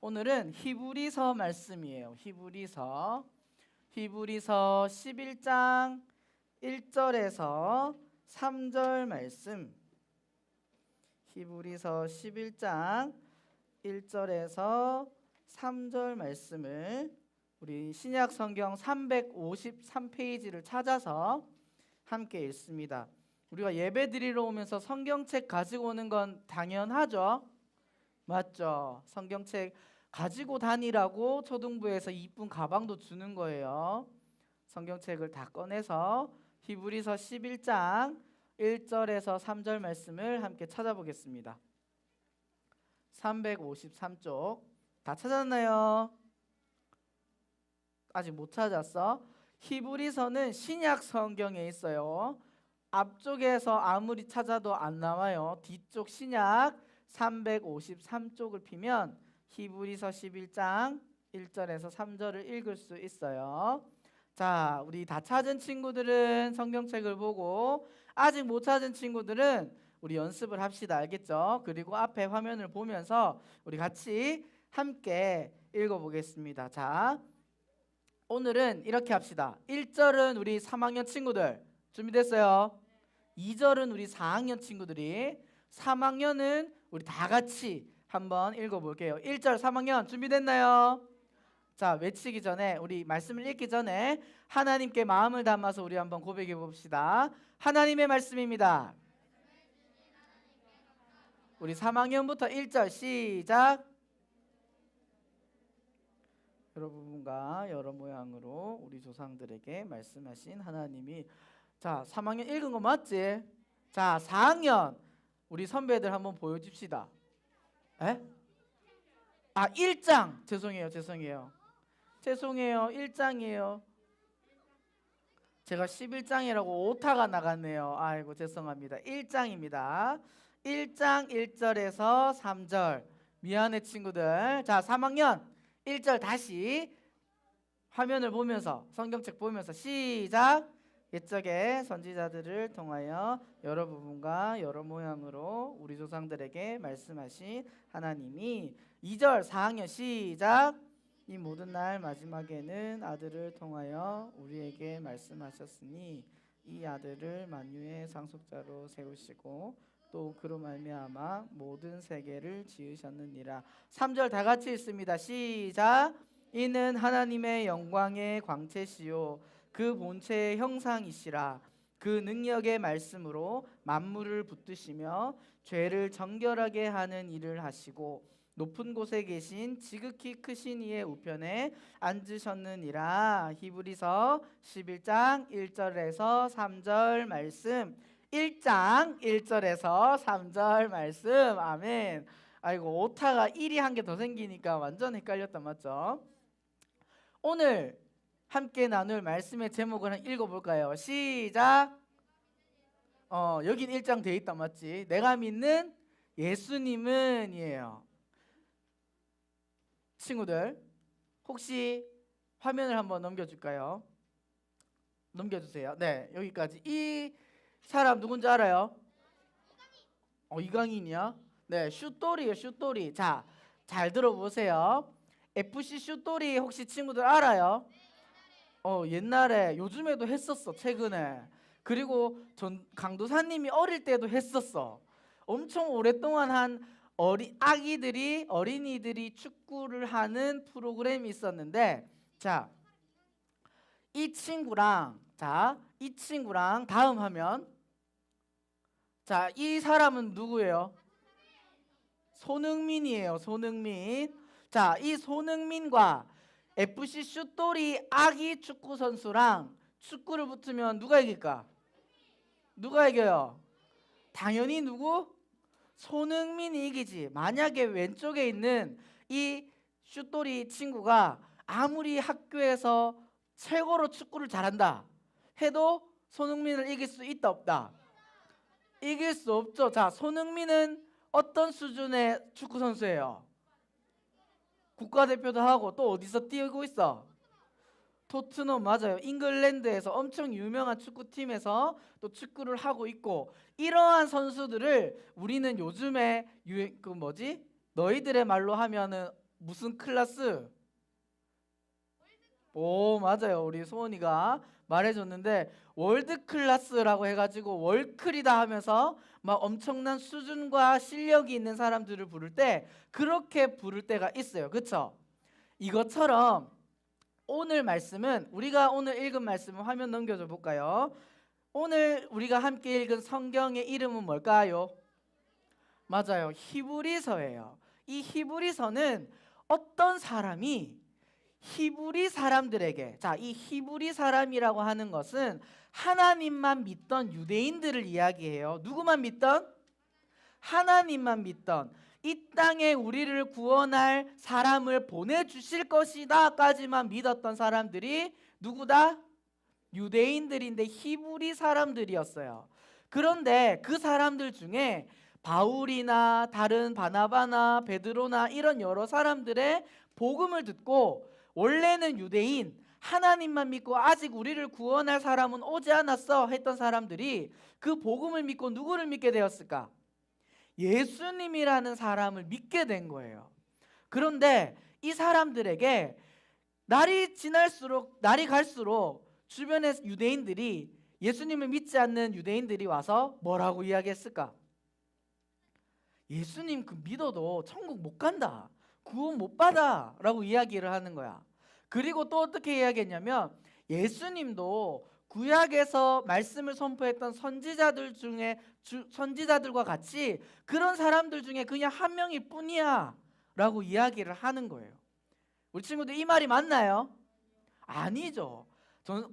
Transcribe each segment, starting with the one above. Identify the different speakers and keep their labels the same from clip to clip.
Speaker 1: 오늘은 히브리서 말씀이에요. 히브리서 11장 1절에서 3절 말씀. 히브리서 11장 1절에서 3절 말씀을 우리 신약 성경 353페이지를 찾아서 함께 읽습니다. 우리가 예배 드리러 오면서 성경책 가지고 오는 건 당연하죠. 맞죠? 성경책 가지고 다니라고 초등부에서 이쁜 가방도 주는 거예요. 성경책을 다 꺼내서 히브리서 11장 1절에서 3절 말씀을 함께 찾아보겠습니다. 353쪽 다 찾았나요? 아직 못 찾았어? 히브리서는 신약 성경에 있어요. 앞쪽에서 아무리 찾아도 안 나와요. 뒤쪽 신약 353쪽을 피면 히브리서 11장 1절에서 3절을 읽을 수 있어요. 자, 우리 다 찾은 친구들은 성경책을 보고, 아직 못 찾은 친구들은 우리 연습을 합시다. 알겠죠? 그리고 앞에 화면을 보면서 우리 같이 함께 읽어보겠습니다. 자, 오늘은 이렇게 합시다. 1절은 우리 3학년 친구들 준비됐어요? 2절은 우리 4학년 친구들이, 3학년은 우리 다 같이 한번 읽어볼게요. 1절 3학년 준비됐나요? 자, 외치기 전에, 우리 말씀을 읽기 전에 하나님께 마음을 담아서 우리 한번 고백해 봅시다. 하나님의 말씀입니다. 우리 3학년부터 1절 시작. 여러 부분과 여러 모양으로 우리 조상들에게 말씀하신 하나님이. 자, 3학년 읽은 거 맞지? 자, 4학년 우리 선배들 한번 보여줍시다. 에? 아, 1장. 죄송해요. 1장이에요. 제가 11장이라고 오타가 나갔네요. 아이고, 죄송합니다. 1장입니다. 1장 1절에서 3절. 미안해 친구들. 자, 3학년 1절 다시 화면을 보면서, 성경책 보면서 시작. 옛적의 선지자들을 통하여 여러 부분과 여러 모양으로 우리 조상들에게 말씀하신 하나님이. 2절 4학년 시작. 이 모든 날 마지막에는 아들을 통하여 우리에게 말씀하셨으니 이 아들을 만유의 상속자로 세우시고 또 그로 말미암아 모든 세계를 지으셨느니라. 3절 다 같이 읽습니다. 시작. 이는 하나님의 영광의 광채시요 그 본체의 형상이시라. 그 능력의 말씀으로 만물을 붙드시며 죄를 정결하게 하는 일을 하시고 높은 곳에 계신 지극히 크신 이의 우편에 앉으셨느니라. 히브리서 11장 1절에서 3절 말씀. 1장 1절에서 3절 말씀. 아멘. 아이고, 오타가 1이 한 개 더 생기니까 완전 헷갈렸다. 맞죠? 오늘 함께 나눌 말씀의 제목을 한번 읽어볼까요? 시작. 여긴 1장 돼 있다. 맞지? 내가 믿는 예수님은 이에요. 친구들, 혹시 화면을 한번 넘겨줄까요? 넘겨주세요. 네, 여기까지. 이 사람 누군지 알아요? 이강인이요? 네, 슛돌이에요. 슛돌이. 자, 잘 들어보세요. FC 슛돌이 혹시 친구들 알아요? 옛날에, 요즘에도 했었어. 최근에. 그리고 강도사님이 어릴 때도 했었어. 엄청 오랫동안 한 어린이들이 축구를 하는 프로그램이 있었는데, 자, 이 친구랑 다음 화면. 자, 이 사람은 누구예요? 손흥민이에요. 손흥민. 자, 이 손흥민과 FC 슛돌이 아기 축구 선수랑 축구를 붙으면 누가 이길까? 누가 이겨요? 당연히 누구? 손흥민이 이기지. 만약에 왼쪽에 있는 이 슛돌이 친구가 아무리 학교에서 최고로 축구를 잘한다 해도 손흥민을 이길 수 있다 없다? 이길 수 없죠. 자, 손흥민은 어떤 수준의 축구 선수예요? 국가대표도 하고 또 어디서 뛰고 있어? 토트넘. 맞아요. 잉글랜드에서 엄청 유명한 축구팀에서 또 축구를 하고 있고, 이러한 선수들을 우리는 요즘에 너희들의 말로 하면은 무슨 클래스? 오, 맞아요. 우리 소원이가 말해줬는데 월드 클래스라고 해가지고 월클이다 하면서 막 엄청난 수준과 실력이 있는 사람들을 부를 때 그렇게 부를 때가 있어요. 그쵸? 이것처럼 오늘 말씀은 우리가 오늘 읽은 말씀은 화면 넘겨줘 볼까요? 오늘 우리가 함께 읽은 성경의 이름은 뭘까요? 맞아요. 히브리서예요. 이 히브리서는 어떤 사람이 히브리 사람들에게, 자, 이 히브리 사람이라고 하는 것은 하나님만 믿던 유대인들을 이야기해요. 누구만 믿던? 하나님만 믿던, 이 땅에 우리를 구원할 사람을 보내주실 것이다까지만 믿었던 사람들이 누구다? 유대인들인데 히브리 사람들이었어요. 그런데 그 사람들 중에 바울이나 다른 바나바나 베드로나 이런 여러 사람들의 복음을 듣고 원래는 유대인, 하나님만 믿고 아직 우리를 구원할 사람은 오지 않았어 했던 사람들이 그 복음을 믿고 누구를 믿게 되었을까? 예수님이라는 사람을 믿게 된 거예요. 그런데 이 사람들에게 날이 갈수록 주변의 유대인들이, 예수님을 믿지 않는 유대인들이 와서 뭐라고 이야기했을까? 예수님 그 믿어도 천국 못 간다, 구원 못 받아 라고 이야기를 하는 거야. 그리고 또 어떻게 이야기했냐면 예수님도 구약에서 말씀을 선포했던 선지자들 중에 선지자들과 같이 그런 사람들 중에 그냥 한 명일 뿐이야 라고 이야기를 하는 거예요. 우리 친구들 이 말이 맞나요? 아니죠.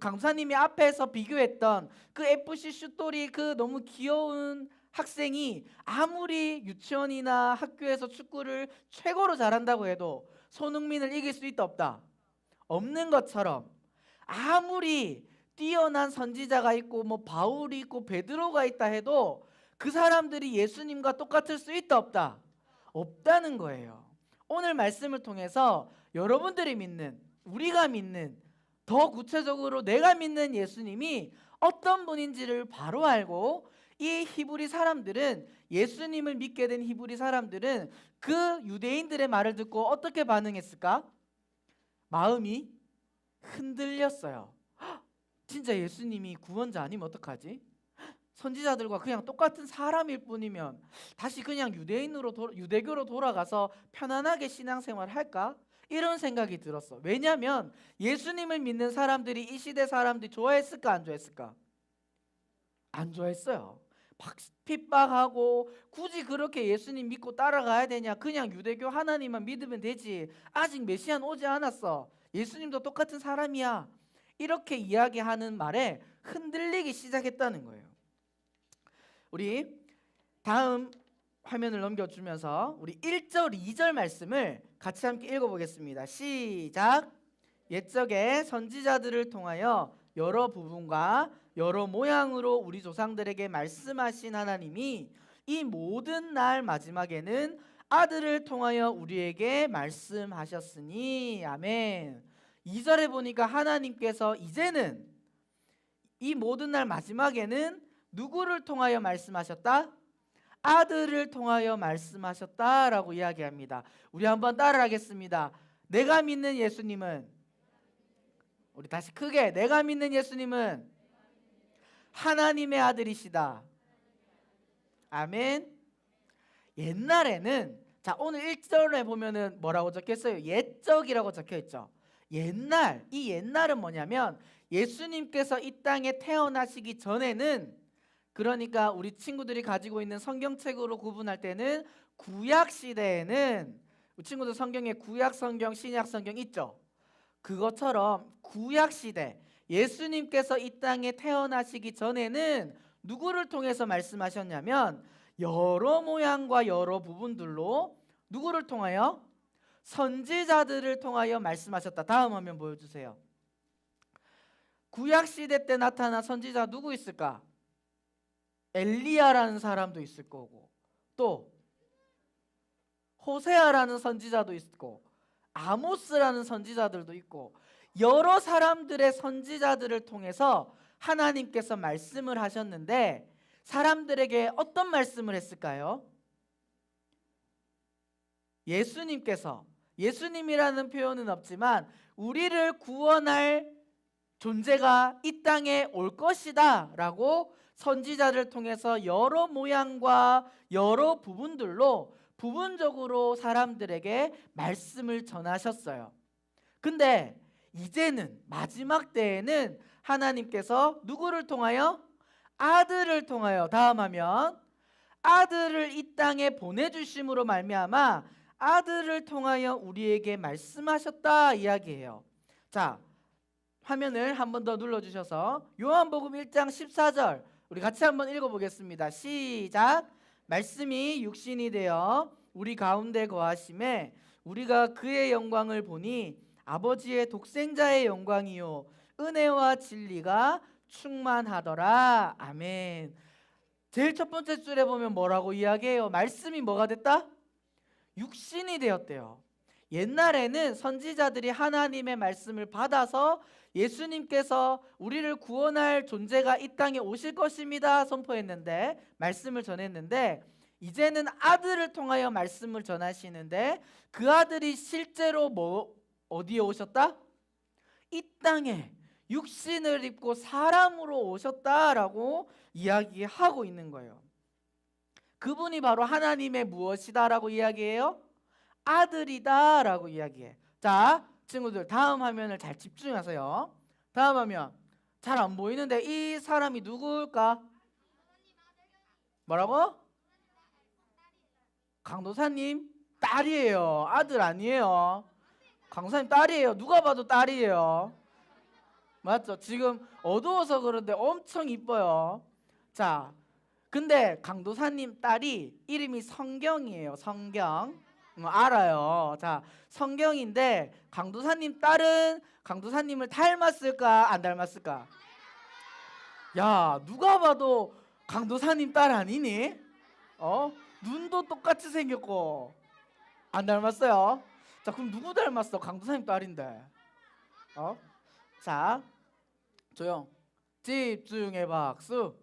Speaker 1: 강사님이 앞에서 비교했던 그 FC 슛돌이 그 너무 귀여운 학생이 아무리 유치원이나 학교에서 축구를 최고로 잘한다고 해도 손흥민을 이길 수 있다 없다? 없는 것처럼 아무리 뛰어난 선지자가 있고 뭐 바울이 있고 베드로가 있다 해도 그 사람들이 예수님과 똑같을 수 있다 없다? 없다는 거예요. 오늘 말씀을 통해서 여러분들이 믿는, 우리가 믿는, 더 구체적으로 내가 믿는 예수님이 어떤 분인지를 바로 알고, 이 히브리 사람들은, 예수님을 믿게 된 히브리 사람들은 그 유대인들의 말을 듣고 어떻게 반응했을까? 마음이 흔들렸어요. 진짜 예수님이 구원자 아니면 어떡하지? 선지자들과 그냥 똑같은 사람일 뿐이면 다시 그냥 유대교로 돌아가서 편안하게 신앙생활 할까? 이런 생각이 들었어. 왜냐하면 예수님을 믿는 사람들이 이 시대 사람들이 좋아했을까 안 좋아했을까? 안 좋아했어요. 핍박하고 굳이 그렇게 예수님 믿고 따라가야 되냐? 그냥 유대교 하나님만 믿으면 되지. 아직 메시아는 오지 않았어. 예수님도 똑같은 사람이야. 이렇게 이야기하는 말에 흔들리기 시작했다는 거예요. 우리 다음 화면을 넘겨주면서 우리 1절 2절 말씀을 같이 함께 읽어보겠습니다. 시작. 옛적에 선지자들을 통하여 여러 부분과 여러 모양으로 우리 조상들에게 말씀하신 하나님이 이 모든 날 마지막에는 아들을 통하여 우리에게 말씀하셨으니. 아멘. 2절에 보니까 하나님께서 이제는 이 모든 날 마지막에는 누구를 통하여 말씀하셨다? 아들을 통하여 말씀하셨다라고 이야기합니다. 우리 한번 따라하겠습니다. 내가 믿는 예수님은, 우리 다시 크게, 내가 믿는 예수님은 하나님의 아들이시다. 아멘. 옛날에는, 자 오늘 1절에 보면은 뭐라고 적혀있어요? 옛적이라고 적혀있죠. 옛날, 이 옛날은 뭐냐면 예수님께서 이 땅에 태어나시기 전에는, 그러니까 우리 친구들이 가지고 있는 성경책으로 구분할 때는 구약 시대에는, 우리 친구들 성경에 구약 성경, 신약 성경 있죠? 그것처럼 구약 시대, 예수님께서 이 땅에 태어나시기 전에는 누구를 통해서 말씀하셨냐면 여러 모양과 여러 부분들로 누구를 통하여? 선지자들을 통하여 말씀하셨다. 다음 화면 보여주세요. 구약 시대 때 나타난 선지자 누구 있을까? 엘리야라는 사람도 있을 거고, 또 호세아라는 선지자도 있고, 아모스라는 선지자들도 있고, 여러 사람들의 선지자들을 통해서 하나님께서 말씀을 하셨는데 사람들에게 어떤 말씀을 했을까요? 예수님께서 예수님이라는 표현은 없지만 우리를 구원할 존재가 이 땅에 올 것이다 라고 선지자를 통해서 여러 모양과 여러 부분들로 부분적으로 사람들에게 말씀을 전하셨어요. 근데 이제는 마지막 때에는 하나님께서 누구를 통하여? 아들을 통하여, 다음 화면, 아들을 이 땅에 보내주심으로 말미암아 아들을 통하여 우리에게 말씀하셨다 이야기해요. 자, 화면을 한 번 더 눌러주셔서 요한복음 1장 14절 우리 같이 한번 읽어보겠습니다. 시작. 말씀이 육신이 되어 우리 가운데 거하심에 우리가 그의 영광을 보니 아버지의 독생자의 영광이요 은혜와 진리가 충만하더라. 아멘. 제일 첫 번째 줄에 보면 뭐라고 이야기해요? 말씀이 뭐가 됐다? 육신이 되었대요. 옛날에는 선지자들이 하나님의 말씀을 받아서 예수님께서 우리를 구원할 존재가 이 땅에 오실 것입니다 선포했는데, 말씀을 전했는데, 이제는 아들을 통하여 말씀을 전하시는데 그 아들이 실제로 어디에 오셨다? 이 땅에 육신을 입고 사람으로 오셨다라고 이야기하고 있는 거예요. 그분이 바로 하나님의 무엇이다라고 이야기해요? 아들이다라고 이야기해. 자, 친구들 다음 화면을 잘 집중하세요. 다음 화면 잘 안 보이는데 이 사람이 누구일까? 뭐라고? 강도사님 딸이에요. 아들 아니에요. 강도사님 딸이에요. 누가 봐도 딸이에요. 맞죠? 지금 어두워서 그런데 엄청 이뻐요. 자, 근데 강도사님 딸이 이름이 성경이에요. 성경. 알아요. 자, 성경인데 강도사님 딸은 강도사님을 닮았을까 안 닮았을까? 야, 누가 봐도 강도사님 딸 아니니? 눈도 똑같이 생겼고 안 닮았어요. 자, 그럼 누구 닮았어? 강도사님 딸인데. 자, 조용. 집중해 박수.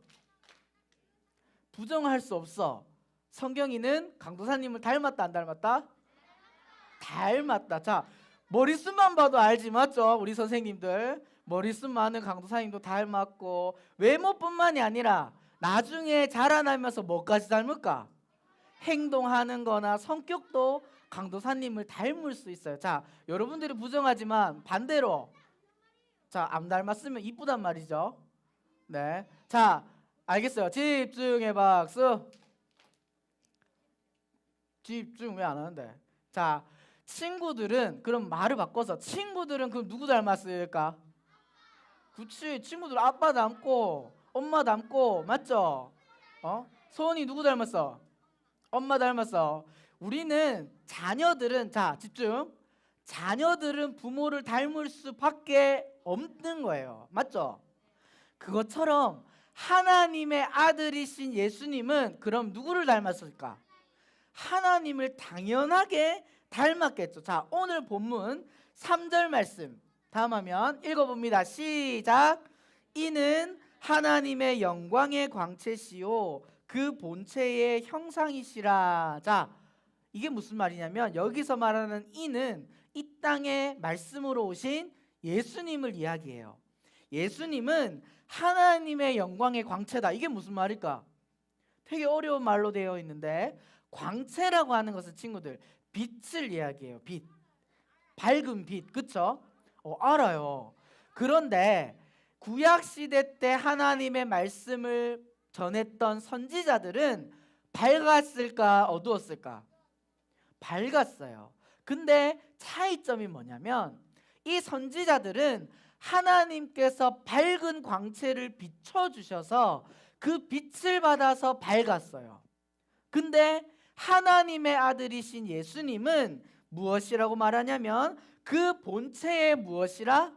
Speaker 1: 부정할 수 없어. 성경이는 강도사님을 닮았다 안 닮았다? 닮았다. 자, 머리숱만 봐도 알지, 맞죠? 우리 선생님들 머리숱 많은 강도사님도 닮았고, 외모뿐만이 아니라 나중에 자라나면서 뭐까지 닮을까? 행동하는 거나 성격도 강도사님을 닮을 수 있어요. 자, 여러분들이 부정하지만 반대로, 자, 안 닮았으면 이쁘단 말이죠. 네, 자, 알겠어요. 집중해 박수. 집중 왜 안 하는데? 자, 친구들은 그럼 말을 바꿔서 친구들은 그럼 누구 닮았을까? 그치, 친구들 아빠 닮고 엄마 닮고, 맞죠? 소원이 누구 닮았어? 엄마 닮았어. 우리는 자녀들은, 자, 집중. 자녀들은 부모를 닮을 수밖에 없는 거예요. 맞죠? 그것처럼 하나님의 아들이신 예수님은 그럼 누구를 닮았을까? 하나님을 당연하게 닮았겠죠. 자, 오늘 본문 3절 말씀 다음 화면 읽어봅니다. 시작. 이는 하나님의 영광의 광채시요 그 본체의 형상이시라. 자, 이게 무슨 말이냐면 여기서 말하는 이는 이 땅에 말씀으로 오신 예수님을 이야기해요. 예수님은 하나님의 영광의 광채다. 이게 무슨 말일까? 되게 어려운 말로 되어 있는데, 광채라고 하는 것은 친구들 빛을 이야기해요. 빛, 밝은 빛, 그쵸? 알아요. 그런데 구약시대 때 하나님의 말씀을 전했던 선지자들은 밝았을까 어두웠을까? 밝았어요. 근데 차이점이 뭐냐면 이 선지자들은 하나님께서 밝은 광채를 비춰주셔서 그 빛을 받아서 밝았어요. 근데 하나님의 아들이신 예수님은 무엇이라고 말하냐면 그 본체의 무엇이라?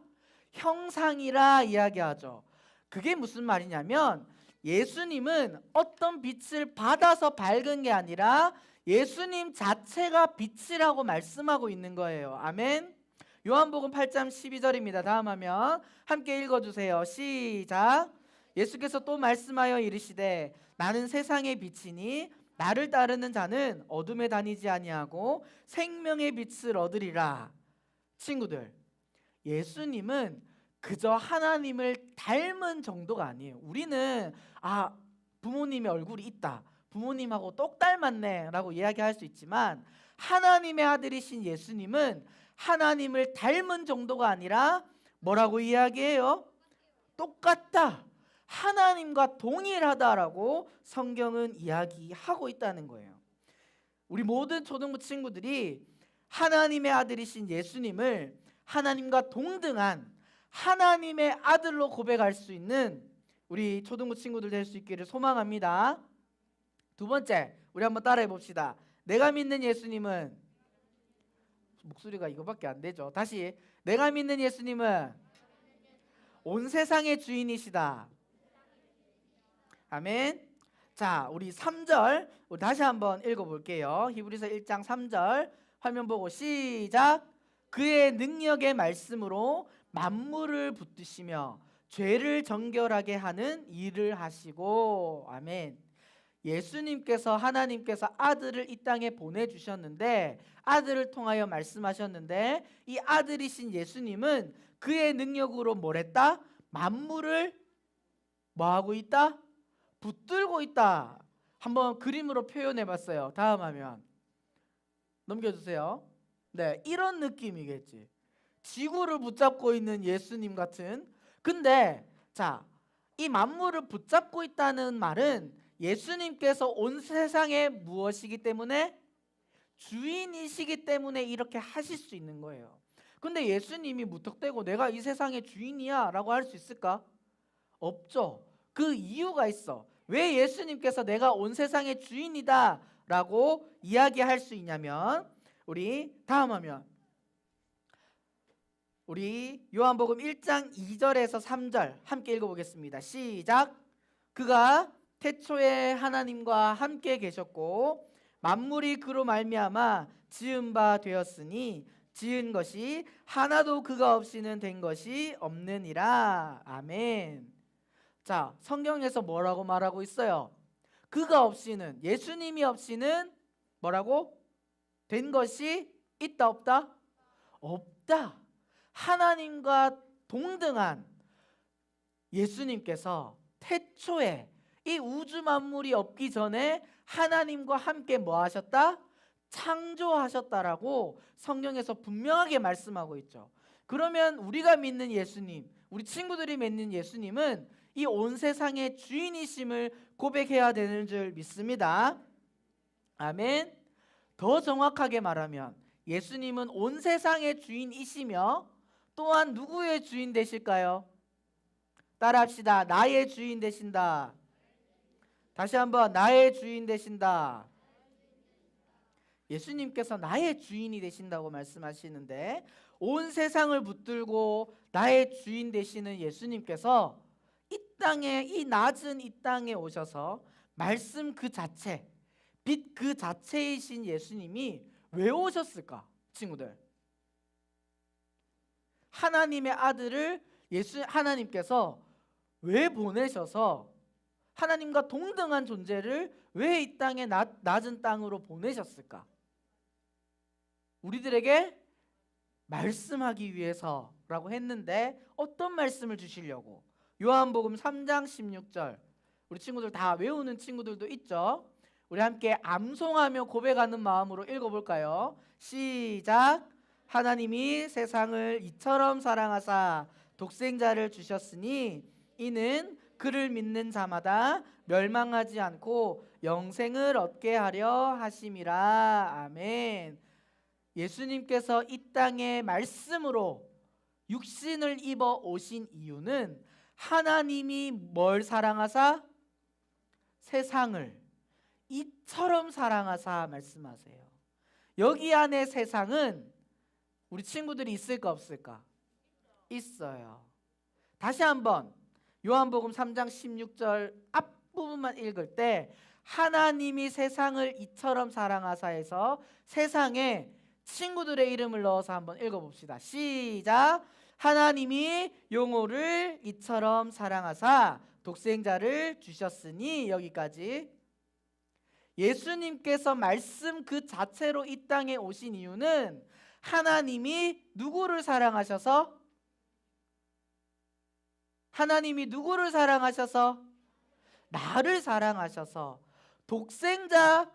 Speaker 1: 형상이라 이야기하죠. 그게 무슨 말이냐면 예수님은 어떤 빛을 받아서 밝은 게 아니라 예수님 자체가 빛이라고 말씀하고 있는 거예요. 아멘. 요한복음 8장 12절입니다. 다음 화면 함께 읽어주세요. 시작. 예수께서 또 말씀하여 이르시되 나는 세상의 빛이니 나를 따르는 자는 어둠에 다니지 아니하고 생명의 빛을 얻으리라. 친구들, 예수님은 그저 하나님을 닮은 정도가 아니에요. 우리는 부모님의 얼굴이 있다, 부모님하고 똑 닮았네 라고 이야기할 수 있지만, 하나님의 아들이신 예수님은 하나님을 닮은 정도가 아니라 뭐라고 이야기해요? 똑같다, 하나님과 동일하다라고 성경은 이야기하고 있다는 거예요. 우리 모든 초등부 친구들이 하나님의 아들이신 예수님을 하나님과 동등한 하나님의 아들로 고백할 수 있는 우리 초등부 친구들 될 수 있기를 소망합니다. 두 번째, 우리 한번 따라해 봅시다. 내가 믿는 예수님은, 목소리가 이거밖에 안 되죠. 다시, 내가 믿는 예수님은 온 세상의 주인이시다. 아멘. 자, 우리 3절 우리 다시 한번 읽어볼게요. 히브리서 1장 3절 화면 보고 시작. 그의 능력의 말씀으로 만물을 붙드시며 죄를 정결하게 하는 일을 하시고. 아멘. 예수님께서, 하나님께서 아들을 이 땅에 보내주셨는데, 아들을 통하여 말씀하셨는데, 이 아들이신 예수님은 그의 능력으로 뭘 했다? 만물을 뭐하고 있다? 붙들고 있다. 한번 그림으로 표현해 봤어요. 다음 화면 넘겨주세요. 네, 이런 느낌이겠지. 지구를 붙잡고 있는 예수님 같은. 근데 자, 이 만물을 붙잡고 있다는 말은 예수님께서 온 세상의 무엇이기 때문에? 주인이시기 때문에 이렇게 하실 수 있는 거예요. 근데 예수님이 무턱대고 내가 이 세상의 주인이야 라고 할 수 있을까? 없죠. 그 이유가 있어. 왜 예수님께서 내가 온 세상의 주인이다 라고 이야기할 수 있냐면, 우리 다음 화면, 우리 요한복음 1장 2절에서 3절 함께 읽어보겠습니다. 시작. 그가 태초에 하나님과 함께 계셨고 만물이 그로 말미암아 지은 바 되었으니 지은 것이 하나도 그가 없이는 된 것이 없느니라. 아멘. 자, 성경에서 뭐라고 말하고 있어요? 그가 없이는, 예수님이 없이는 뭐라고? 된 것이 있다 없다? 없다. 하나님과 동등한 예수님께서 태초에 이 우주 만물이 없기 전에 하나님과 함께 뭐 하셨다? 창조하셨다라고 성경에서 분명하게 말씀하고 있죠. 그러면 우리가 믿는 예수님, 우리 친구들이 믿는 예수님은 이 온 세상의 주인이심을 고백해야 되는 줄 믿습니다. 아멘. 더 정확하게 말하면 예수님은 온 세상의 주인이시며 또한 누구의 주인 되실까요? 따라합시다. 나의 주인 되신다. 다시 한번, 나의 주인 되신다. 예수님께서 나의 주인이 되신다고 말씀하시는데, 온 세상을 붙들고 나의 주인 되시는 예수님께서 이 땅에, 이 낮은 이 땅에 오셔서 말씀 그 자체, 빛 그 자체이신 예수님이 왜 오셨을까? 친구들, 하나님의 아들을 하나님께서 왜 보내셔서 하나님과 동등한 존재를 왜 이 땅에 낮은 땅으로 보내셨을까? 우리들에게 말씀하기 위해서라고 했는데, 어떤 말씀을 주시려고? 요한복음 3장 16절, 우리 친구들 다 외우는 친구들도 있죠? 우리 함께 암송하며 고백하는 마음으로 읽어볼까요? 시작. 하나님이 세상을 이처럼 사랑하사 독생자를 주셨으니 이는 그를 믿는 자마다 멸망하지 않고 영생을 얻게 하려 하심이라. 아멘. 예수님께서 이 땅에 말씀으로 육신을 입어 오신 이유는 하나님이 뭘 사랑하사? 세상을 이처럼 사랑하사 말씀하세요. 여기 안에 세상은 우리 친구들이 있을까 없을까? 있어요. 다시 한번 요한복음 3장 16절 앞부분만 읽을 때, 하나님이 세상을 이처럼 사랑하사 해서 세상에 친구들의 이름을 넣어서 한번 읽어봅시다. 시작. 하나님이 영혼을 이처럼 사랑하사 독생자를 주셨으니. 여기까지. 예수님께서 말씀 그 자체로 이 땅에 오신 이유는 하나님이 누구를 사랑하셔서 나를 사랑하셔서 독생자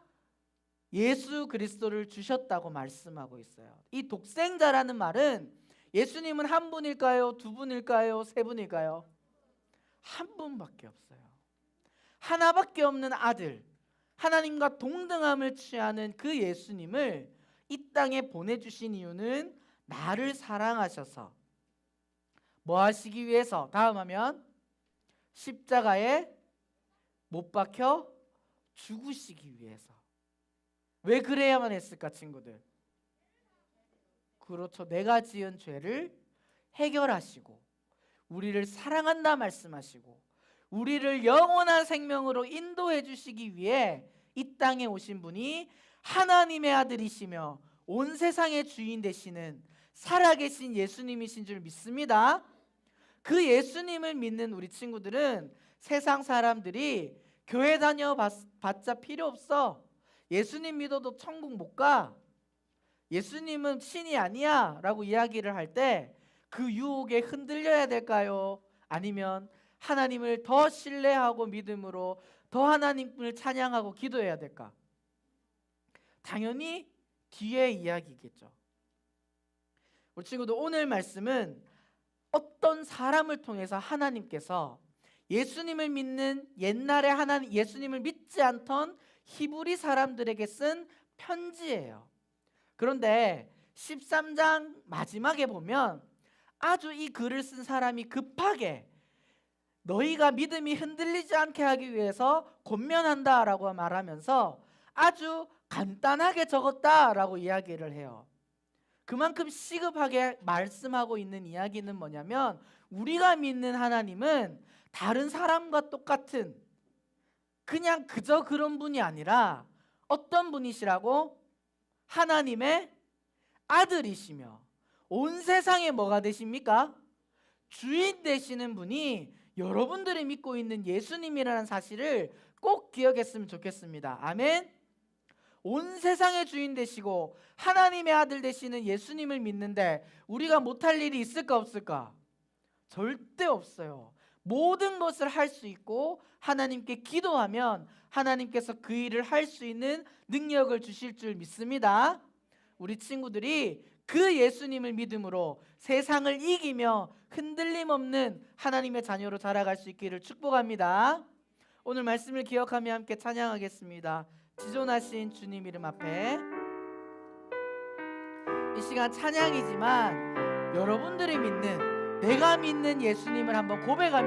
Speaker 1: 예수 그리스도를 주셨다고 말씀하고 있어요. 이 독생자라는 말은 예수님은 한 분일까요? 두 분일까요? 세 분일까요? 한 분밖에 없어요. 하나밖에 없는 아들, 하나님과 동등함을 취하는 그 예수님을 이 땅에 보내주신 이유는 나를 사랑하셔서 뭐 하시기 위해서? 다음 하면 십자가에 못 박혀 죽으시기 위해서. 왜 그래야만 했을까, 친구들? 그렇죠. 내가 지은 죄를 해결하시고 우리를 사랑한다 말씀하시고 우리를 영원한 생명으로 인도해 주시기 위해 이 땅에 오신 분이 하나님의 아들이시며 온 세상의 주인 되시는 살아계신 예수님이신 줄 믿습니다. 그 예수님을 믿는 우리 친구들은 세상 사람들이 교회 다녀봤자 필요 없어, 예수님 믿어도 천국 못 가, 예수님은 신이 아니야 라고 이야기를 할 때 그 유혹에 흔들려야 될까요? 아니면 하나님을 더 신뢰하고 믿음으로 더 하나님을 찬양하고 기도해야 될까? 당연히 뒤의 이야기겠죠. 우리 친구들, 오늘 말씀은 어떤 사람을 통해서 하나님께서 예수님을 믿는 옛날에 예수님을 믿지 않던 히브리 사람들에게 쓴 편지예요. 그런데 13장 마지막에 보면 아주 이 글을 쓴 사람이 급하게 너희가 믿음이 흔들리지 않게 하기 위해서 권면한다라고 말하면서 아주 간단하게 적었다라고 이야기를 해요. 그만큼 시급하게 말씀하고 있는 이야기는 뭐냐면 우리가 믿는 하나님은 다른 사람과 똑같은 그냥 그저 그런 분이 아니라 어떤 분이시라고? 하나님의 아들이시며 온 세상에 뭐가 되십니까? 주인 되시는 분이 여러분들이 믿고 있는 예수님이라는 사실을 꼭 기억했으면 좋겠습니다. 아멘. 온 세상의 주인 되시고 하나님의 아들 되시는 예수님을 믿는데 우리가 못할 일이 있을까 없을까? 절대 없어요. 모든 것을 할 수 있고 하나님께 기도하면 하나님께서 그 일을 할 수 있는 능력을 주실 줄 믿습니다. 우리 친구들이 그 예수님을 믿음으로 세상을 이기며 흔들림 없는 하나님의 자녀로 자라갈 수 있기를 축복합니다. 오늘 말씀을 기억하며 함께 찬양하겠습니다. 지존하신 주님 이름 앞에 이 시간 찬양이지만 여러분들이 믿는, 내가 믿는 예수님을 한번 고백하며